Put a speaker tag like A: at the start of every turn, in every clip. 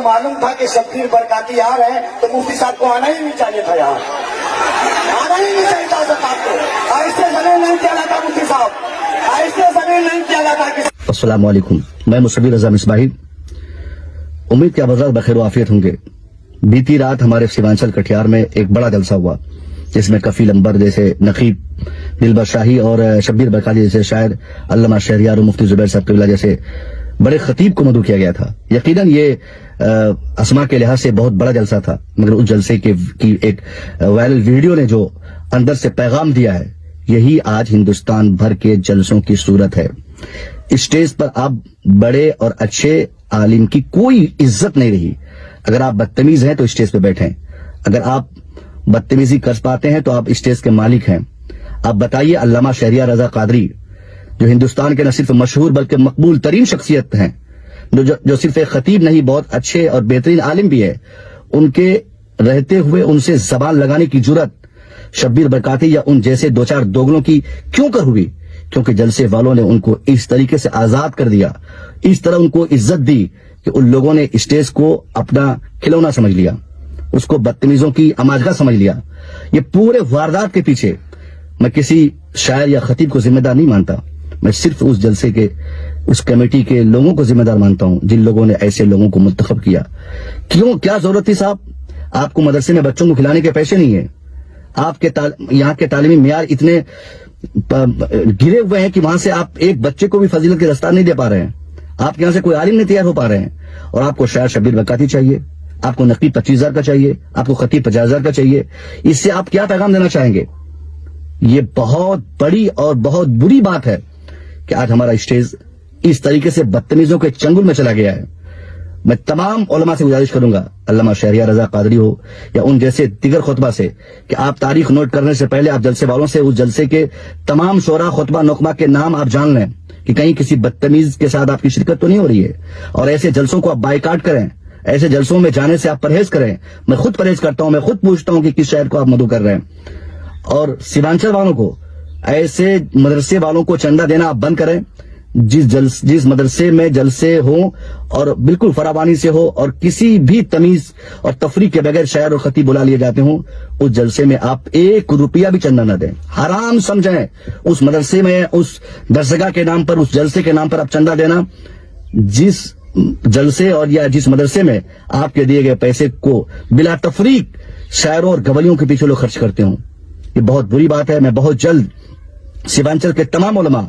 A: معلوم تھا کہ شبیر برکاتی آ رہے ہیں تو مفتی صاحب کو آنا ہی نہیں چاہیے تھا یہاں، آنا ہی نہیں چاہیے تھا آپ کو. ایسے زمین نہیں کیا جاتا مفتی صاحب، ایسے زمین نہیں کیا جاتا.
B: السلام علیکم، میں مصبی رضا مصباحی. امید کہ آپ حضرات بخیر و عافیت ہوں گے. بیتی رات ہمارے سیمانچل کٹیہار میں ایک بڑا جلسہ ہوا جس میں کفیل انبر جیسے نقیب دلبر شاہی اور شبیر برکاتی جیسے شاعر علامہ شہریار اور مفتی زبیر صاحب قبلہ جیسے بڑے خطیب کو مدعو کیا گیا تھا. یقیناً یہ اسما کے لحاظ سے بہت بڑا جلسہ تھا، مگر اس جلسے کی ایک وائرل ویڈیو نے جو اندر سے پیغام دیا ہے، یہی آج ہندوستان بھر کے جلسوں کی صورت ہے. اسٹیج پر آپ بڑے اور اچھے عالم کی کوئی عزت نہیں رہی. اگر آپ بدتمیز ہیں تو اسٹیج پہ بیٹھیں، اگر آپ بدتمیزی کر پاتے ہیں تو آپ اسٹیج کے مالک ہیں. آپ بتائیے علامہ شہریار رضا قادری جو ہندوستان کے نہ صرف مشہور بلکہ مقبول ترین شخصیت ہیں، جو صرف ایک خطیب نہیں بہت اچھے اور بہترین عالم بھی ہے، ان کے رہتے ہوئے ان سے زبان لگانے کی جرت شبیر برکاتی یا ان جیسے دو چار دوگلوں کی کیوں کر ہوئی؟ کیونکہ جلسے والوں نے ان کو اس طریقے سے آزاد کر دیا، اس طرح ان کو عزت دی کہ ان لوگوں نے اسٹیج کو اپنا کھلونا سمجھ لیا، اس کو بدتمیزوں کی اماجگاہ سمجھ لیا. یہ پورے واردات کے پیچھے میں کسی شاعر یا خطیب کو ذمہ دار نہیں مانتا، میں صرف اس جلسے کے اس کمیٹی کے لوگوں کو ذمہ دار مانتا ہوں جن لوگوں نے ایسے لوگوں کو منتخب کیا. کیا ضرورت تھی صاحب؟ آپ کو مدرسے میں بچوں کو کھلانے کے پیسے نہیں ہیں، آپ کے یہاں کے تعلیمی معیار اتنے گرے ہوئے ہیں کہ وہاں سے آپ ایک بچے کو بھی فضیلت کے رستہ نہیں دے پا رہے ہیں. آپ کے یہاں سے کوئی عالم نہیں تیار ہو پا رہے ہیں، اور آپ کو شاعر شبیر برکاتی چاہیے، آپ کو نقیب 25,000 کا چاہیے، آپ کو خطیب 50,000 کا چاہیے. اس سے آپ کیا پیغام دینا چاہیں گے؟ یہ بہت بڑی اور بہت بری بات ہے کہ آج ہمارا اسٹیج اس طریقے سے بدتمیزوں کے چنگل میں چلا گیا ہے. میں تمام علماء سے گزارش کروں گا، علامہ شہریار رضا قادری ہو یا ان جیسے دیگر خطبہ سے، کہ آپ تاریخ نوٹ کرنے سے پہلے آپ جلسے والوں سے اس جلسے کے تمام شعراء خطبہ نقمہ کے نام آپ جان لیں کہ کہیں کسی بدتمیز کے ساتھ آپ کی شرکت تو نہیں ہو رہی ہے، اور ایسے جلسوں کو آپ بائیکاٹ کریں، ایسے جلسوں میں جانے سے آپ پرہیز کریں. میں خود پرہیز کرتا ہوں، میں خود پوچھتا ہوں کہ کس شاعر کو آپ مدعو کر رہے ہیں. اور سیمانچل والوں کو، ایسے مدرسے والوں کو چندہ دینا آپ بند کریں. جس مدرسے میں جلسے ہوں اور بالکل فراوانی سے ہو اور کسی بھی تمیز اور تفریق کے بغیر شاعر اور خطیب بلا لیے جاتے ہوں، اس جلسے میں آپ 1 روپیہ بھی چندہ نہ دیں. حرام سمجھیں اس مدرسے میں، اس درسگاہ کے نام پر، اس جلسے کے نام پر آپ چندہ دینا. جس جلسے اور یا جس مدرسے میں آپ کے دیے گئے پیسے کو بلا تفریق شاعروں اور گویوں کے پیچھے لوگ خرچ کرتے ہوں، یہ بہت بری بات ہے. میں بہت جلد سیمانچل کے تمام علماء،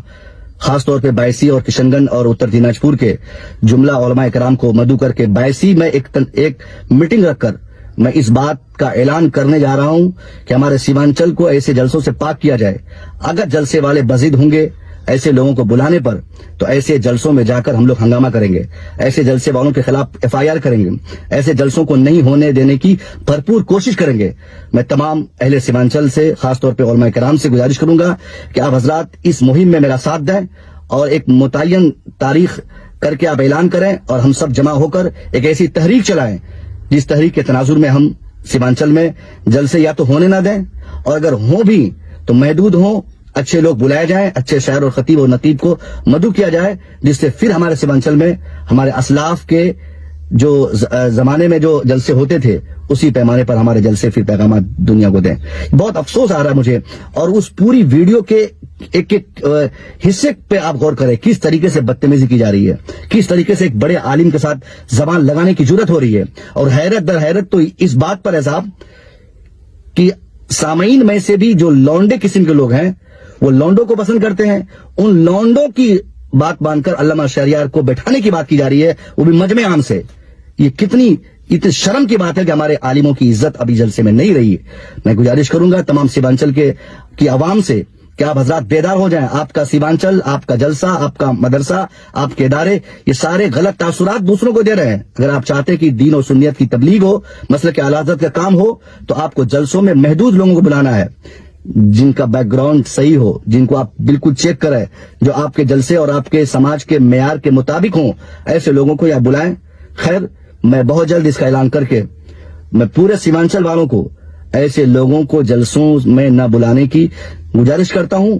B: خاص طور پہ بائیسی اور کشن گنج اور اتر دیناج پور کے جملہ علماء کرام کو مدعو کر کے بائیسی میں ایک میٹنگ رکھ کر میں اس بات کا اعلان کرنے جا رہا ہوں کہ ہمارے سیمانچل کو ایسے جلسوں سے پاک کیا جائے. اگر جلسے والے بزد ہوں گے ایسے لوگوں کو بلانے پر تو ایسے جلسوں میں جا کر ہم لوگ ہنگامہ کریں گے، ایسے جلسے والوں کے خلاف FIR کریں گے، ایسے جلسوں کو نہیں ہونے دینے کی بھرپور کوشش کریں گے. میں تمام اہل سیمانچل سے، خاص طور پہ علماء کرام سے گزارش کروں گا کہ آپ حضرات اس مہم میں میرا ساتھ دیں اور ایک متعین تاریخ کر کے آپ اعلان کریں اور ہم سب جمع ہو کر ایک ایسی تحریک چلائیں جس تحریک کے تناظر میں ہم سیمانچل میں جلسے یا تو ہونے نہ دیں، اور اگر ہوں بھی تو محدود ہوں، اچھے لوگ بلائے جائیں، اچھے شاعر اور خطیب اور نقیب کو مدعو کیا جائے، جس سے پھر ہمارے سیمانچل میں ہمارے اسلاف کے جو زمانے میں جو جلسے ہوتے تھے اسی پیمانے پر ہمارے جلسے پھر پیغامات دنیا کو دیں. بہت افسوس آ رہا ہے مجھے. اور اس پوری ویڈیو کے ایک حصے پہ آپ غور کریں، کس طریقے سے بدتمیزی کی جا رہی ہے، کس طریقے سے ایک بڑے عالم کے ساتھ زبان لگانے کی جرت ہو رہی ہے. اور حیرت در حیرت تو اس بات پر ہے صاحب کہ سامعین میں سے بھی جو لونڈے قسم کے لوگ ہیں وہ لونڈوں کو پسند کرتے ہیں. ان لونڈوں کی بات مان کر علامہ شہریار کو بیٹھانے کی بات کی جا رہی ہے، وہ بھی مجمع عام سے. یہ کتنی شرم کی بات ہے کہ ہمارے عالموں کی عزت ابھی جلسے میں نہیں رہی. میں گزارش کروں گا تمام سیمانچل کی عوام سے کہ آپ حضرات بیدار ہو جائیں. آپ کا سیمانچل، آپ کا جلسہ، آپ کا مدرسہ، آپ کے ادارے یہ سارے غلط تاثرات دوسروں کو دے رہے ہیں. اگر آپ چاہتے کہ دین اور سنیت کی تبلیغ ہو، مسلک اعلی حضرت کا کام ہو، تو آپ کو جلسوں میں محدود لوگوں کو بلانا ہے جن کا بیک گراؤنڈ صحیح ہو، جن کو آپ بالکل چیک کریں، جو آپ کے جلسے اور آپ کے سماج کے معیار کے مطابق ہوں. ایسے لوگوں کو یا بلائیں. خیر، میں بہت جلد اس کا اعلان کر کے میں پورے سیمانچل والوں کو ایسے لوگوں کو جلسوں میں نہ بلانے کی گزارش کرتا ہوں.